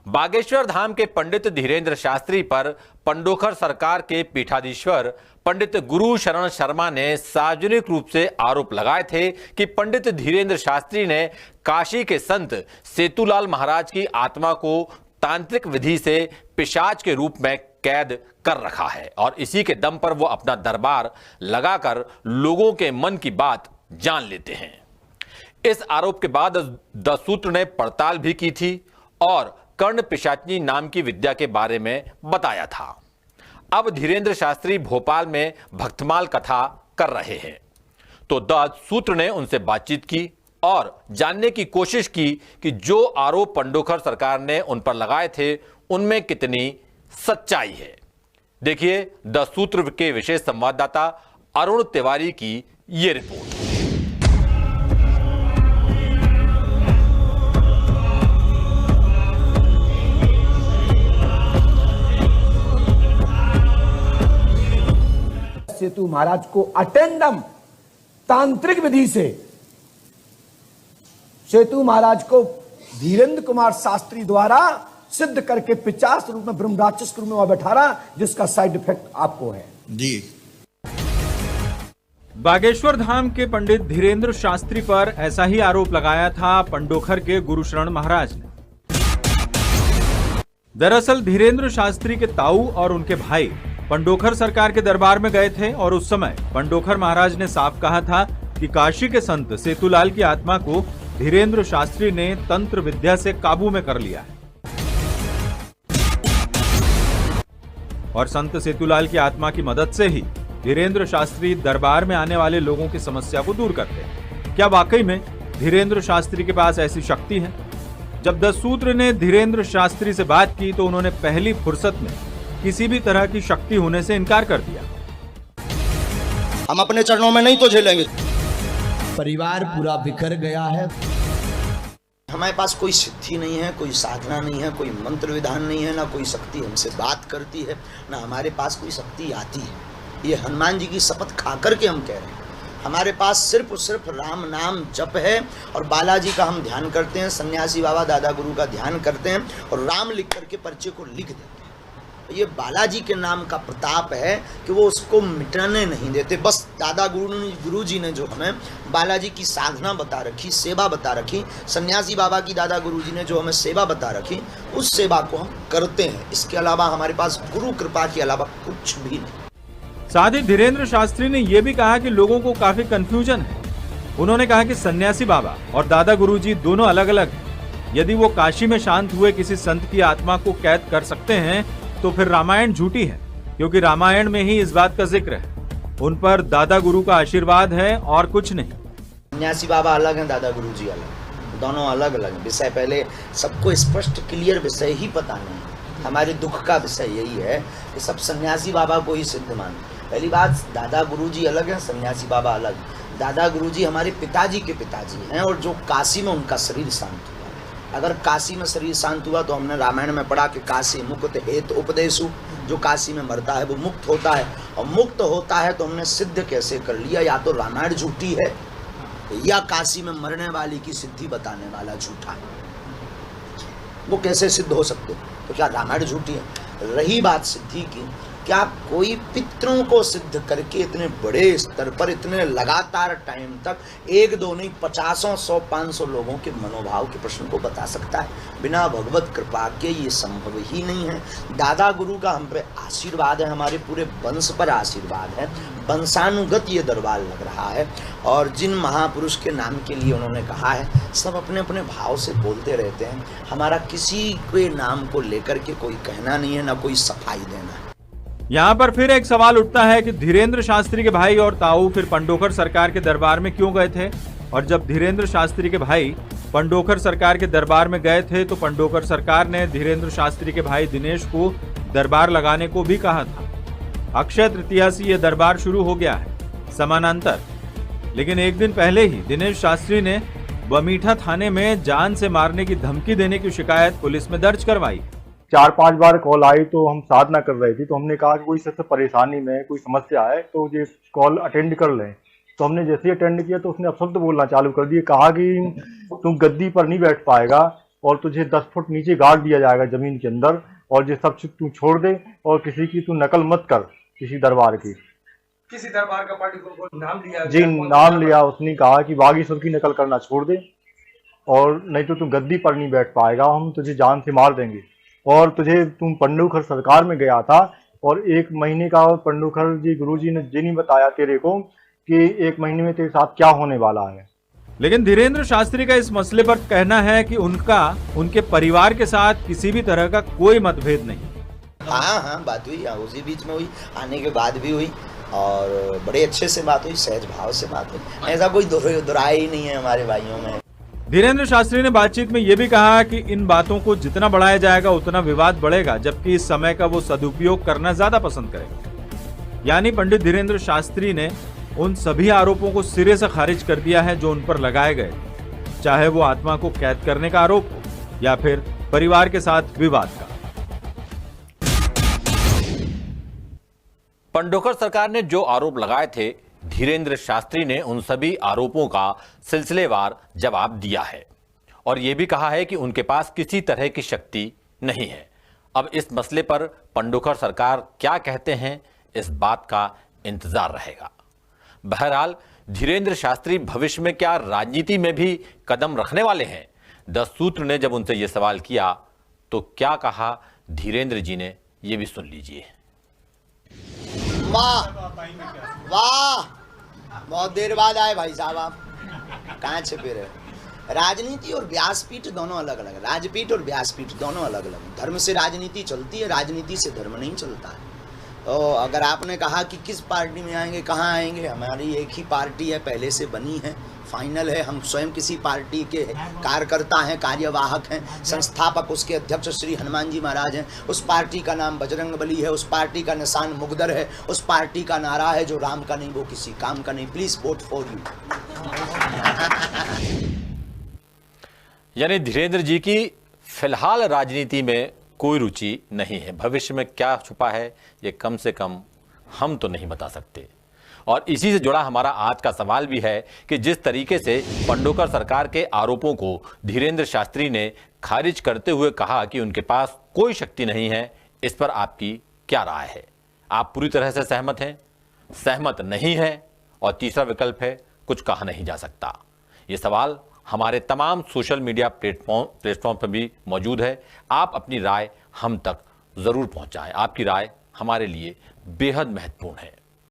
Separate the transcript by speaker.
Speaker 1: बागेश्वर धाम के पंडित धीरेन्द्र शास्त्री पर पंडोखर सरकार के पीठाधीश्वर पंडित गुरु शरण शर्मा ने सार्वजनिक रूप से आरोप लगाए थे कि पंडित धीरेन्द्र शास्त्री ने काशी के संत सेतुलाल महाराज की आत्मा को तांत्रिक विधि से पिशाच के रूप में कैद कर रखा है और इसी के दम पर वो अपना दरबार लगाकर लोगों के मन की बात जान लेते हैं। इस आरोप के बाद द सूत्र ने पड़ताल भी की थी और कर्ण पिशाचनी नाम की विद्या के बारे में बताया था। अब धीरेन्द्र शास्त्री भोपाल में भक्तमाल कथा कर रहे हैं, तो द सूत्र ने उनसे बातचीत की और जानने की कोशिश की कि जो आरोप पंडोखर सरकार ने उन पर लगाए थे उनमें कितनी सच्चाई है। देखिए द सूत्र के विशेष संवाददाता अरुण तिवारी की यह रिपोर्ट।
Speaker 2: सेतु महाराज को अटेंडम तांत्रिक विधि से सेतु महाराज को धीरेन्द्र कुमार शास्त्री द्वारा सिद्ध करके 50 रूप में ब्रह्म राक्षस के रूप में वहां बैठा रहा, जिसका साइड इफेक्ट आपको है
Speaker 3: जी।
Speaker 4: बागेश्वर धाम के पंडित धीरेन्द्र शास्त्री पर ऐसा ही आरोप लगाया था पंडोखर के गुरु शरण महाराज ने। दरअसल धीरेन्द्र शास्त्री के ताऊ और उनके भाई पंडोखर सरकार के दरबार में गए थे और उस समय पंडोखर महाराज ने साफ कहा था कि काशी के संत सेतुलाल की आत्मा को धीरेन्द्र शास्त्री ने तंत्र विद्या से काबू में कर लिया है और संत सेतुलाल की आत्मा की मदद से ही धीरेन्द्र शास्त्री दरबार में आने वाले लोगों की समस्या को दूर करते हैं। क्या वाकई में धीरेन्द्र शास्त्री के पास ऐसी शक्ति है? जब द सूत्र ने धीरेन्द्र शास्त्री से बात की तो उन्होंने पहली फुर्सत में किसी भी तरह की शक्ति होने से इनकार कर दिया।
Speaker 3: हम अपने चरणों में नहीं तो झेलेंगे।
Speaker 2: परिवार पूरा बिखर गया है।
Speaker 3: हमारे पास कोई सिद्धि नहीं है, कोई साधना नहीं है, कोई मंत्र विधान नहीं है, ना कोई शक्ति हमसे बात करती है, ना हमारे पास कोई शक्ति आती है। ये हनुमान जी की शपथ खा करके हम कह रहे हैं। हमारे पास सिर्फ और सिर्फ राम नाम जप है और बालाजी का हम ध्यान करते हैं, सन्यासी बाबा दादा गुरु का ध्यान करते हैं और राम लिख करके पर्चे को लिख देते हैं। ये बालाजी के नाम का प्रताप है कि वो उसको मिटाने नहीं देते। बस दादा गुरु जी ने जो हमें बालाजी की साधना बता रखी, सेवा बता रखी, सन्यासी बाबा की दादा गुरु जी ने जो हमें सेवा बता रखी, उस सेवा को हम करते हैं। इसके अलावा हमारे पास गुरु कृपा के अलावा कुछ भी नहीं।
Speaker 4: साथ ही धीरेन्द्र शास्त्री ने यह भी कहा कि लोगों को काफी कंफ्यूजन है। उन्होंने कहा कि सन्यासी बाबा और दादा गुरु जी दोनों अलग अलग हैं। यदि वो काशी में शांत हुए किसी संत की आत्मा को कैद कर सकते हैं तो फिर रामायण झूठी है, क्योंकि रामायण में ही इस बात का जिक्र है। उन पर दादा गुरु का आशीर्वाद है और कुछ नहीं।
Speaker 3: सन्यासी बाबा अलग हैं, दादा गुरु जी अलग, दोनों अलग अलग विषय। पहले सबको स्पष्ट क्लियर विषय ही पता नहीं। हमारे दुख का विषय यही है कि सब सन्यासी बाबा को ही सिद्ध मानते। पहली बात, दादा गुरु जी अलग हैं, सन्यासी बाबा अलग। दादा गुरु जी हमारे पिताजी के पिताजी हैं और जो काशी में उनका शरीर शांत हुआ। अगर काशी में शरीर शांत हुआ तो हमने रामायण में पढ़ा कि काशी मुक्त हेत उपदेशु, जो काशी में मरता है वो मुक्त होता है। और मुक्त होता है तो हमने सिद्ध कैसे कर लिया? या तो रामायण झूठी है या काशी में मरने वाली की सिद्धि बताने वाला झूठा है। वो कैसे सिद्ध हो सकते? तो क्या रामायण झूठी है? रही बात सिद्धि की, क्या कोई पितरों को सिद्ध करके इतने बड़े स्तर पर इतने लगातार टाइम तक 1 2 नहीं 50 100 500 लोगों के मनोभाव के प्रश्न को बता सकता है? बिना भगवत कृपा के ये संभव ही नहीं है। दादा गुरु का हम पे आशीर्वाद है, हमारे पूरे वंश पर आशीर्वाद है, वंशानुगत ये दरबार लग रहा है। और जिन महापुरुष के नाम के लिए उन्होंने कहा है, सब अपने अपने भाव से बोलते रहते हैं। हमारा किसी के नाम को लेकर के कोई कहना नहीं है, ना कोई सफाई देना है।
Speaker 4: यहाँ पर फिर एक सवाल उठता है कि धीरेन्द्र शास्त्री के भाई और ताऊ फिर पंडोखर सरकार के दरबार में क्यों गए थे? और जब धीरेन्द्र शास्त्री के भाई पंडोखर सरकार के दरबार में गए थे तो पंडोखर सरकार ने धीरेन्द्र शास्त्री के भाई दिनेश को दरबार लगाने को भी कहा था। अक्षय तृतीया से यह दरबार शुरू हो गया है समानांतर, लेकिन एक दिन पहले ही दिनेश शास्त्री ने बमीठा थाने में जान से मारने की धमकी देने की शिकायत पुलिस में दर्ज करवाई।
Speaker 5: 4-5 बार कॉल आई तो हम साधना कर रहे थे, तो हमने कहा कि कोई सबसे परेशानी में कोई समस्या है तो ये कॉल अटेंड कर लें। तो हमने जैसे ही अटेंड किया तो उसने अपशब्द बोलना चालू कर दिए, कहा कि तुम गद्दी पर नहीं बैठ पाएगा, और तुझे 10 फुट नीचे गाड़ दिया जाएगा जमीन के अंदर, और ये सब तू छोड़ दे और किसी की तू नकल मत कर, किसी दरबार की।
Speaker 6: किसी दरबार का पार्टी को नाम लिया
Speaker 5: जी, नाम लिया। उसने कहा कि बागेश्वर की नकल करना छोड़ दे, और नहीं तो तू गद्दी पर नहीं बैठ पाएगा, हम तुझे जान से मार देंगे। और तुम पंडोखर सरकार में गया था, और 1 महीने का पंडोखर जी गुरुजी ने ये नहीं बताया तेरे को कि 1 महीने में तेरे साथ क्या होने वाला है।
Speaker 4: लेकिन धीरेन्द्र शास्त्री का इस मसले पर कहना है कि उनके परिवार के साथ किसी भी तरह का कोई मतभेद नहीं।
Speaker 3: हाँ, बात हुई, उसी बीच में हुई, आने के बाद भी हुई, और बड़े अच्छे से बात हुई, सहज भाव से बात हुई। ऐसा कोई दुराई ही नहीं है हमारे भाइयों में।
Speaker 4: धीरेन्द्र शास्त्री ने बातचीत में यह भी कहा कि इन बातों को जितना बढ़ाया जाएगा उतना विवाद बढ़ेगा, जबकि इस समय का वो सदुपयोग करना ज्यादा पसंद करेगा। यानी पंडित धीरेन्द्र शास्त्री ने उन सभी आरोपों को सिरे से खारिज कर दिया है जो उन पर लगाए गए, चाहे वो आत्मा को कैद करने का आरोप हो या फिर परिवार के साथ विवाद का।
Speaker 1: पंडोखर सरकार ने जो आरोप लगाए थे, धीरेन्द्र शास्त्री ने उन सभी आरोपों का सिलसिलेवार जवाब दिया है और यह भी कहा है कि उनके पास किसी तरह की शक्ति नहीं है। अब इस मसले पर पंडोखर सरकार क्या कहते हैं, इस बात का इंतजार रहेगा। बहरहाल धीरेन्द्र शास्त्री भविष्य में क्या राजनीति में भी कदम रखने वाले हैं? 10 सूत्र ने जब उनसे यह सवाल किया तो क्या कहा धीरेन्द्र जी ने, यह भी सुन लीजिए।
Speaker 3: वाह वाह, बहुत देर बाद आए भाई साहब, आप कहाँ छिपे रहे। राजनीति और व्यासपीठ दोनों अलग अलग है, राजपीठ और व्यासपीठ दोनों अलग अलग है। धर्म से राजनीति चलती है, राजनीति से धर्म नहीं चलता है। तो अगर आपने कहा कि किस पार्टी में आएंगे, कहाँ आएंगे, हमारी एक ही पार्टी है, पहले से बनी है, फाइनल है। हम स्वयं किसी पार्टी के कार्यकर्ता हैं, कार्यवाहक हैं, संस्थापक उसके अध्यक्ष श्री हनुमान जी महाराज हैं। उस पार्टी का नाम बजरंगबली है, उस पार्टी का निशान मुगदर है, उस पार्टी का नारा है जो राम का नहीं वो किसी काम का नहीं, प्लीज वोट फॉर यू।
Speaker 1: यानी धीरेन्द्र जी की फिलहाल राजनीति में कोई रुचि नहीं है। भविष्य में क्या छुपा है ये कम से कम हम तो नहीं बता सकते। और इसी से जुड़ा हमारा आज का सवाल भी है कि जिस तरीके से पंडोखर सरकार के आरोपों को धीरेन्द्र शास्त्री ने खारिज करते हुए कहा कि उनके पास कोई शक्ति नहीं है, इस पर आपकी क्या राय है? आप पूरी तरह से सहमत हैं, सहमत नहीं है, और तीसरा विकल्प है कुछ कहा नहीं जा सकता? ये सवाल हमारे तमाम सोशल मीडिया प्लेटफॉर्म पर भी मौजूद है। आप अपनी राय हम तक जरूर पहुंचाएं। आपकी राय हमारे लिए बेहद महत्वपूर्ण है।